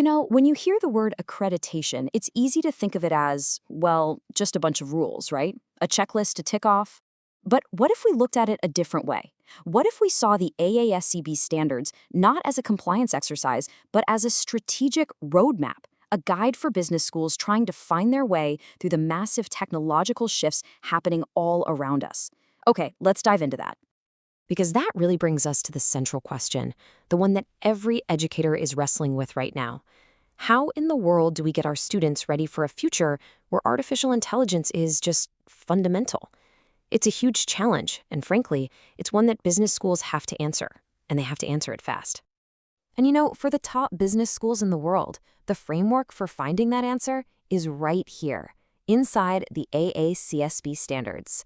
When you hear the word accreditation, it's easy to think of it as, well, just a bunch of rules, right? A checklist to tick off. But what if we looked at it a different way? What if we saw the AASCB standards not as a compliance exercise, but as a strategic roadmap, a guide for business schools trying to find their way through the massive technological shifts happening all around us? Okay, let's dive into that. Because that really brings us to the central question, the one that every educator is wrestling with right now. How in the world do we get our students ready for a future where artificial intelligence is just fundamental? It's a huge challenge, and frankly, it's one that business schools have to answer, and they have to answer it fast. And for the top business schools in the world, the framework for finding that answer is right here, inside the AACSB standards.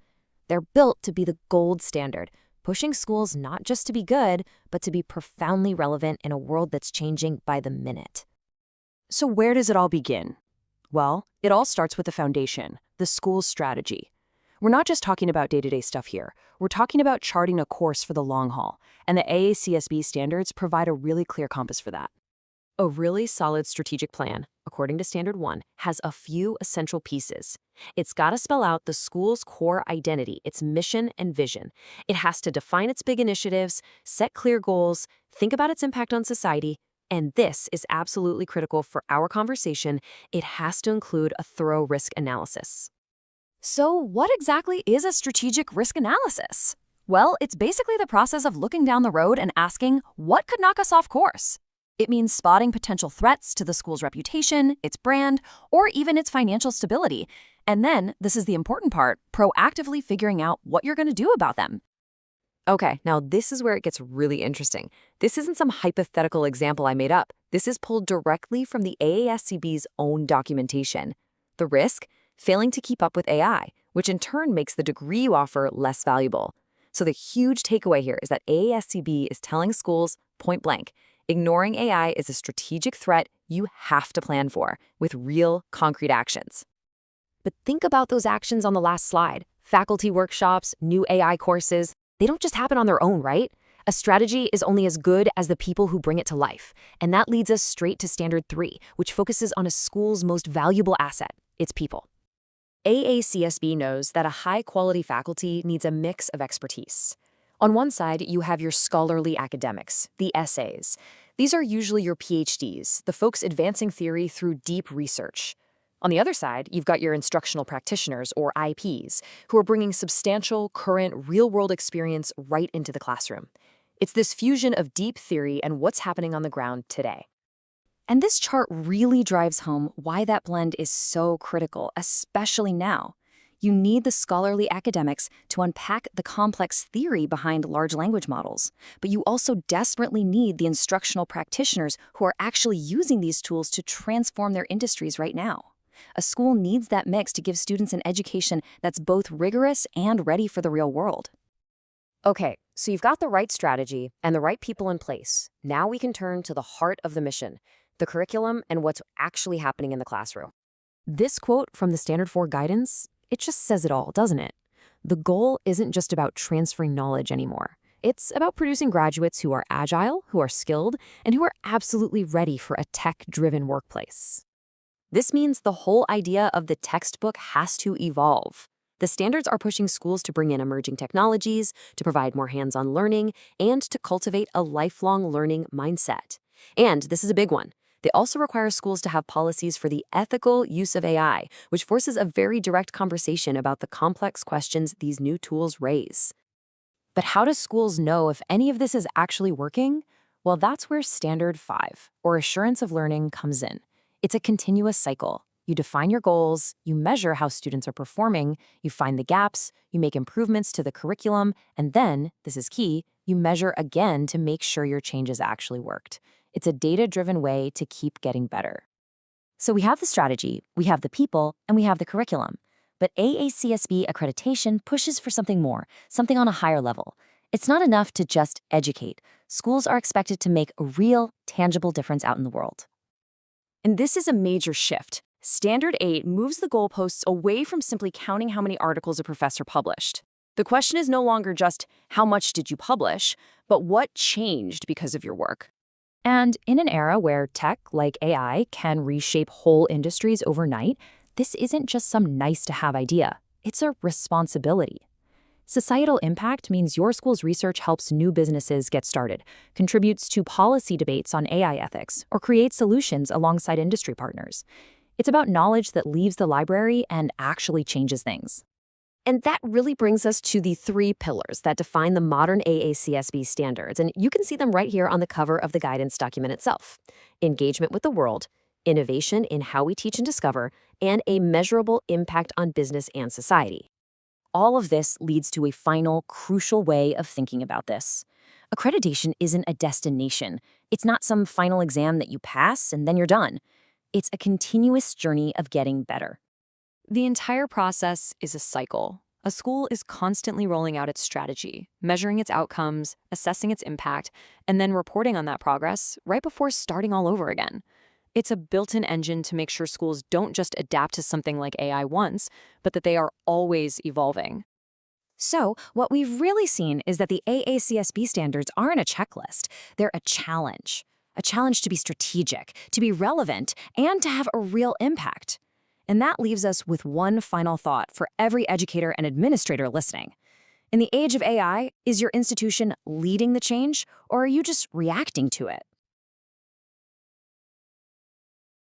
They're built to be the gold standard, pushing schools not just to be good, but to be profoundly relevant in a world that's changing by the minute. So where does it all begin? Well, it all starts with the foundation, the school's strategy. We're not just talking about day-to-day stuff here. We're talking about charting a course for the long haul, and the AACSB standards provide a really clear compass for that. A really solid strategic plan, according to Standard 1, has a few essential pieces. It's got to spell out the school's core identity, its mission and vision. It has to define its big initiatives, set clear goals, think about its impact on society, and this is absolutely critical for our conversation. It has to include a thorough risk analysis. So what exactly is a strategic risk analysis? Well, it's basically the process of looking down the road and asking, what could knock us off course? It means spotting potential threats to the school's reputation, its brand, or even its financial stability. And then, this is the important part, proactively figuring out what you're going to do about them. Okay, now this is where it gets really interesting. This isn't some hypothetical example I made up. This is pulled directly from the AASCB's own documentation. The risk? Failing to keep up with AI, which in turn makes the degree you offer less valuable. So the huge takeaway here is that AASCB is telling schools, point blank, ignoring AI is a strategic threat you have to plan for, with real, concrete actions. But think about those actions on the last slide. Faculty workshops, new AI courses, they don't just happen on their own, right? A strategy is only as good as the people who bring it to life. And that leads us straight to Standard 3, which focuses on a school's most valuable asset, its people. AACSB knows that a high-quality faculty needs a mix of expertise. On one side, you have your scholarly academics, the essays. These are usually your PhDs, the folks advancing theory through deep research. On the other side, you've got your instructional practitioners, or IPs, who are bringing substantial, current, real-world experience right into the classroom. It's this fusion of deep theory and what's happening on the ground today. And this chart really drives home why that blend is so critical, especially now. You need the scholarly academics to unpack the complex theory behind large language models, but you also desperately need the instructional practitioners who are actually using these tools to transform their industries right now. A school needs that mix to give students an education that's both rigorous and ready for the real world. Okay, so you've got the right strategy and the right people in place. Now we can turn to the heart of the mission, the curriculum and what's actually happening in the classroom. This quote from the Standard 4 guidance, it just says it all, doesn't it? The goal isn't just about transferring knowledge anymore. It's about producing graduates who are agile, who are skilled, and who are absolutely ready for a tech-driven workplace. This means the whole idea of the textbook has to evolve. The standards are pushing schools to bring in emerging technologies, to provide more hands-on learning, and to cultivate a lifelong learning mindset. And this is a big one. They also require schools to have policies for the ethical use of AI, which forces a very direct conversation about the complex questions these new tools raise. But how do schools know if any of this is actually working? Well, that's where Standard 5, or Assurance of Learning, comes in. It's a continuous cycle. You define your goals, you measure how students are performing, you find the gaps, you make improvements to the curriculum, and then, this is key, you measure again to make sure your changes actually worked. It's a data-driven way to keep getting better. So we have the strategy, we have the people, and we have the curriculum. But AACSB accreditation pushes for something more, something on a higher level. It's not enough to just educate. Schools are expected to make a real, tangible difference out in the world. And this is a major shift. Standard 8 moves the goalposts away from simply counting how many articles a professor published. The question is no longer just, how much did you publish, but what changed because of your work? And in an era where tech, like AI, can reshape whole industries overnight, this isn't just some nice to have idea. It's a responsibility. Societal impact means your school's research helps new businesses get started, contributes to policy debates on AI ethics, or creates solutions alongside industry partners. It's about knowledge that leaves the library and actually changes things. And that really brings us to the three pillars that define the modern AACSB standards, and you can see them right here on the cover of the guidance document itself. Engagement with the world, innovation in how we teach and discover, and a measurable impact on business and society. All of this leads to a final, crucial way of thinking about this. Accreditation isn't a destination. It's not some final exam that you pass and then you're done. It's a continuous journey of getting better. The entire process is a cycle. A school is constantly rolling out its strategy, measuring its outcomes, assessing its impact, and then reporting on that progress right before starting all over again. It's a built-in engine to make sure schools don't just adapt to something like AI once, but that they are always evolving. So, what we've really seen is that the AACSB standards aren't a checklist, they're a challenge. A challenge to be strategic, to be relevant, and to have a real impact. And that leaves us with one final thought for every educator and administrator listening. In the age of AI, is your institution leading the change, or are you just reacting to it?